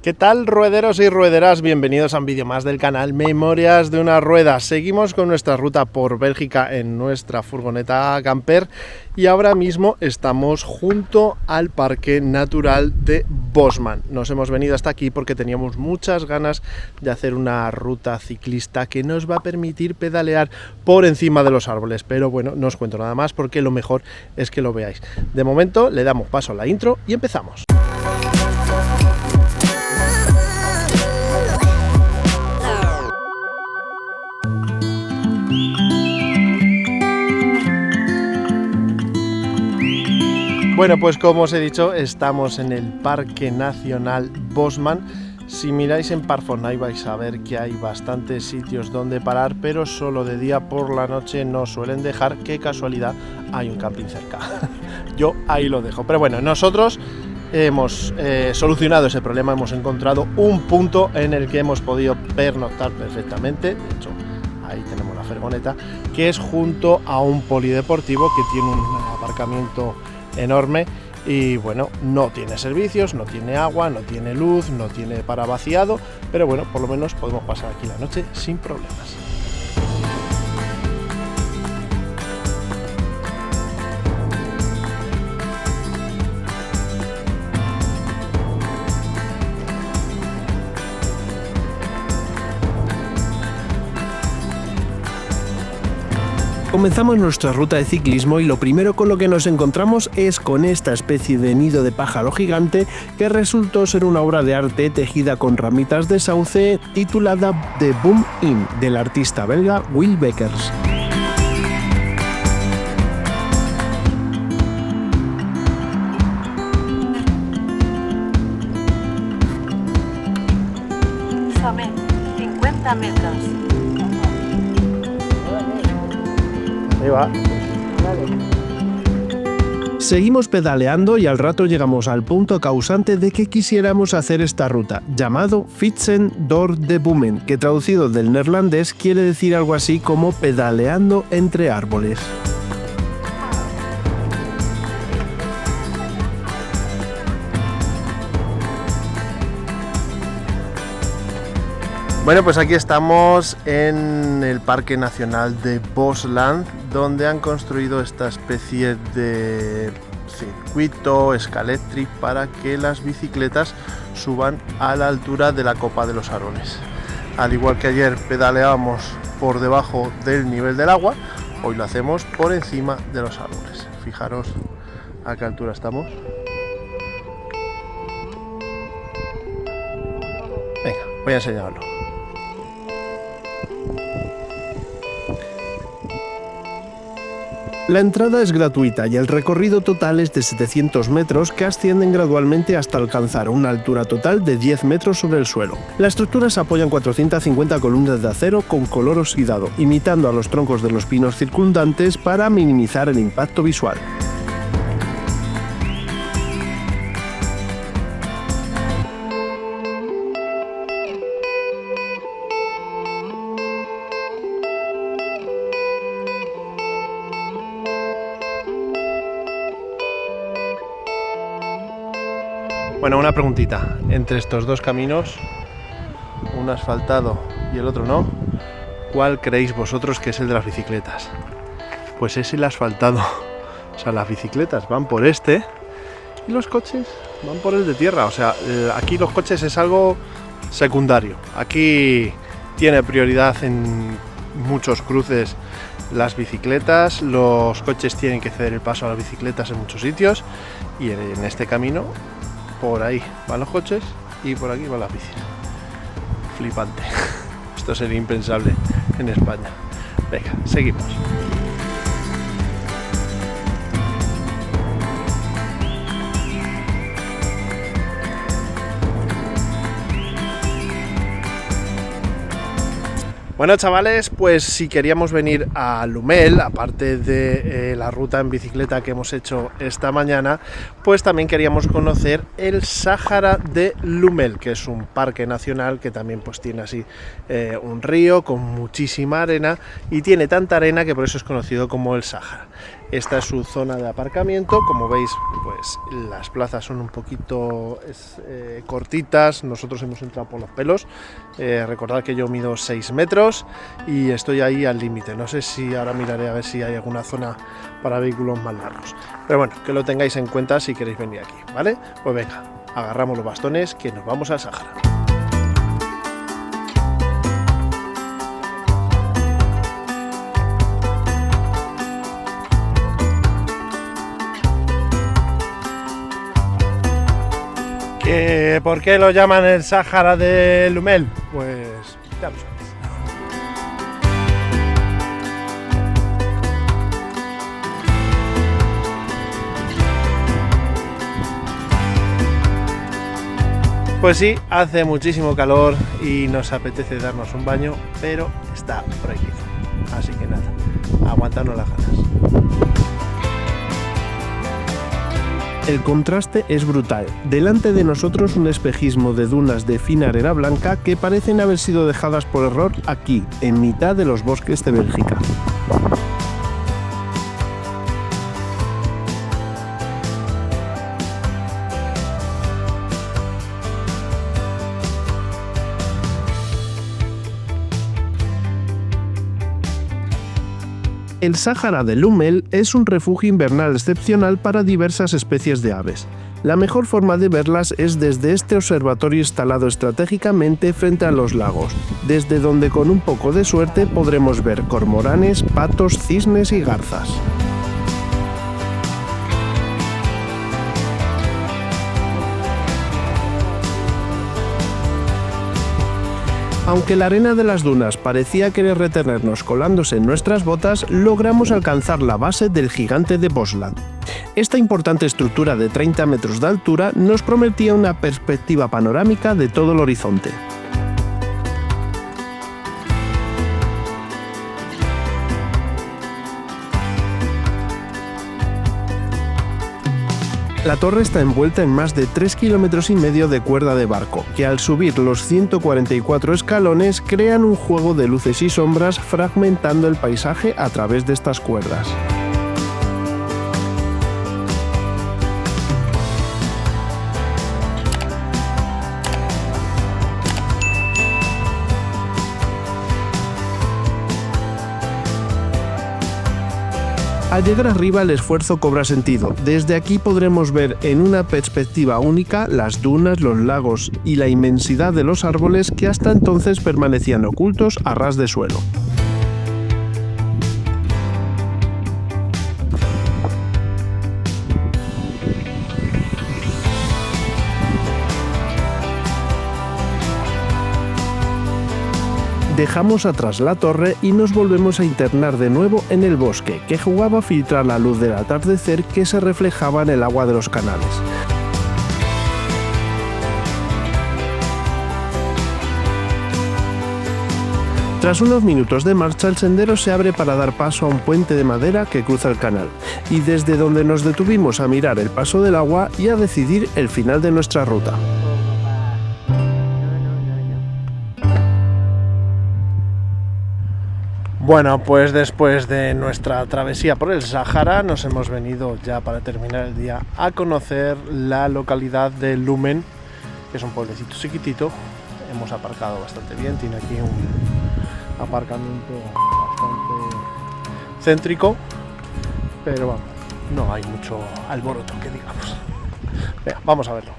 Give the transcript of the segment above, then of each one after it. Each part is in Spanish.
¿Qué tal, ruederos y ruederas? Bienvenidos a un vídeo más del canal Memorias de una Rueda. Seguimos con nuestra ruta por Bélgica en nuestra furgoneta camper y ahora mismo estamos junto al Parque Natural de Bosman. Nos hemos venido hasta aquí porque teníamos muchas ganas de hacer una ruta ciclista que nos va a permitir pedalear por encima de los árboles. Pero bueno, no os cuento nada más porque lo mejor es que lo veáis. De momento le damos paso a la intro y empezamos. Bueno, pues como os he dicho, estamos en el Parque Nacional Bosman. Si miráis en Parfond vais a ver que hay bastantes sitios donde parar, pero solo de día. Por la noche no suelen dejar. Qué casualidad, hay un camping cerca. Yo ahí lo dejo. Pero bueno, nosotros hemos solucionado ese problema, hemos encontrado un punto en el que hemos podido pernoctar perfectamente. De hecho, ahí tenemos la furgoneta, que es junto a un polideportivo que tiene un aparcamiento enorme y bueno, no tiene servicios, no tiene agua, no tiene luz, no tiene para vaciado, pero bueno, por lo menos podemos pasar aquí la noche sin problemas. Comenzamos nuestra ruta de ciclismo y lo primero con lo que nos encontramos es con esta especie de nido de pájaro gigante que resultó ser una obra de arte tejida con ramitas de sauce titulada The Boom In del artista belga Will Beckers. Úsame 50 metros. Ahí va. Seguimos pedaleando y al rato llegamos al punto causante de que quisiéramos hacer esta ruta, llamado Fietsen door de Boomen, que traducido del neerlandés quiere decir algo así como pedaleando entre árboles. Bueno, pues aquí estamos en el Parque Nacional de Bosland, donde han construido esta especie de circuito escaléctric para que las bicicletas suban a la altura de la copa de los árboles. Al igual que ayer pedaleábamos por debajo del nivel del agua, hoy lo hacemos por encima de los árboles. Fijaros a qué altura estamos. Venga, voy a enseñarlo. La entrada es gratuita y el recorrido total es de 700 metros que ascienden gradualmente hasta alcanzar una altura total de 10 metros sobre el suelo. Las estructuras apoyan 450 columnas de acero con color oxidado, imitando a los troncos de los pinos circundantes para minimizar el impacto visual. Bueno, una preguntita. Entre estos dos caminos, un asfaltado y el otro no, ¿cuál creéis vosotros que es el de las bicicletas? Pues es el asfaltado. O sea, las bicicletas van por este y los coches van por el de tierra. O sea, aquí los coches es algo secundario. Aquí tiene prioridad en muchos cruces las bicicletas, los coches tienen que ceder el paso a las bicicletas en muchos sitios y en este camino por ahí van los coches y por aquí van las bicis. Flipante. Esto sería impensable en España. Venga, seguimos. Bueno, chavales, pues si queríamos venir a Lommel, aparte de la ruta en bicicleta que hemos hecho esta mañana, pues también queríamos conocer el Sáhara de Lommel, que es un parque nacional que también pues tiene así un río con muchísima arena y tiene tanta arena que por eso es conocido como el Sáhara. Esta es su zona de aparcamiento. Como veis, pues las plazas son un poquito cortitas. Nosotros hemos entrado por los pelos. Recordad que yo mido 6 metros y estoy ahí al límite. No sé si ahora miraré a ver si hay alguna zona para vehículos más largos. Pero bueno, que lo tengáis en cuenta si queréis venir aquí, ¿vale? Pues venga, agarramos los bastones que nos vamos al Sáhara. ¿Por qué lo llaman el Sáhara de Lumel? Pues ya lo sabéis. Pues sí, hace muchísimo calor y nos apetece darnos un baño, pero está prohibido. Así que nada, aguantarnos las ganas. El contraste es brutal. Delante de nosotros un espejismo de dunas de fina arena blanca que parecen haber sido dejadas por error aquí, en mitad de los bosques de Bélgica. El Sáhara de Lumel es un refugio invernal excepcional para diversas especies de aves. La mejor forma de verlas es desde este observatorio instalado estratégicamente frente a los lagos, desde donde con un poco de suerte podremos ver cormoranes, patos, cisnes y garzas. Aunque la arena de las dunas parecía querer retenernos colándose en nuestras botas, logramos alcanzar la base del gigante de Bosland. Esta importante estructura de 30 metros de altura nos prometía una perspectiva panorámica de todo el horizonte. La torre está envuelta en más de 3,5 kilómetros de cuerda de barco, que al subir los 144 escalones crean un juego de luces y sombras fragmentando el paisaje a través de estas cuerdas. Al llegar arriba el esfuerzo cobra sentido. Desde aquí podremos ver en una perspectiva única las dunas, los lagos y la inmensidad de los árboles que hasta entonces permanecían ocultos a ras de suelo. Dejamos atrás la torre y nos volvemos a internar de nuevo en el bosque, que jugaba a filtrar la luz del atardecer que se reflejaba en el agua de los canales. Tras unos minutos de marcha, el sendero se abre para dar paso a un puente de madera que cruza el canal, y desde donde nos detuvimos a mirar el paso del agua y a decidir el final de nuestra ruta. Bueno, pues después de nuestra travesía por el Sáhara nos hemos venido ya para terminar el día a conocer la localidad de Lumen, que es un pueblecito chiquitito. Hemos aparcado bastante bien, tiene aquí un aparcamiento bastante céntrico, pero vamos, no hay mucho alboroto que digamos. Venga, vamos a verlo.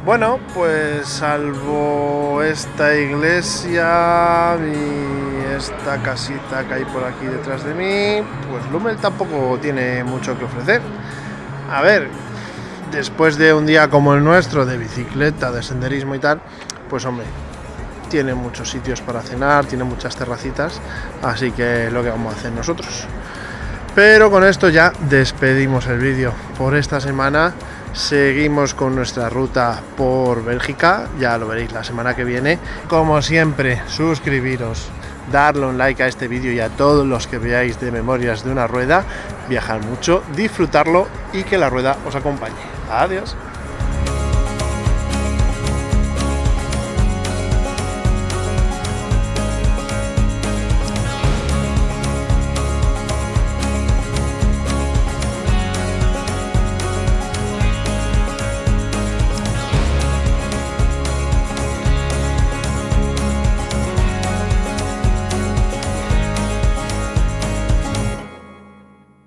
Bueno, pues salvo esta iglesia y esta casita que hay por aquí detrás de mí, pues Lumel tampoco tiene mucho que ofrecer. A ver, después de un día como el nuestro, de bicicleta, de senderismo y tal, pues hombre, tiene muchos sitios para cenar, tiene muchas terracitas, así que lo que vamos a hacer nosotros. Pero con esto ya despedimos el vídeo por esta semana. Seguimos con nuestra ruta por Bélgica, ya lo veréis la semana que viene. Como siempre, suscribiros, darle un like a este vídeo y a todos los que veáis de Memorias de una Rueda. Viajar mucho, disfrutarlo y que la rueda os acompañe. Adiós.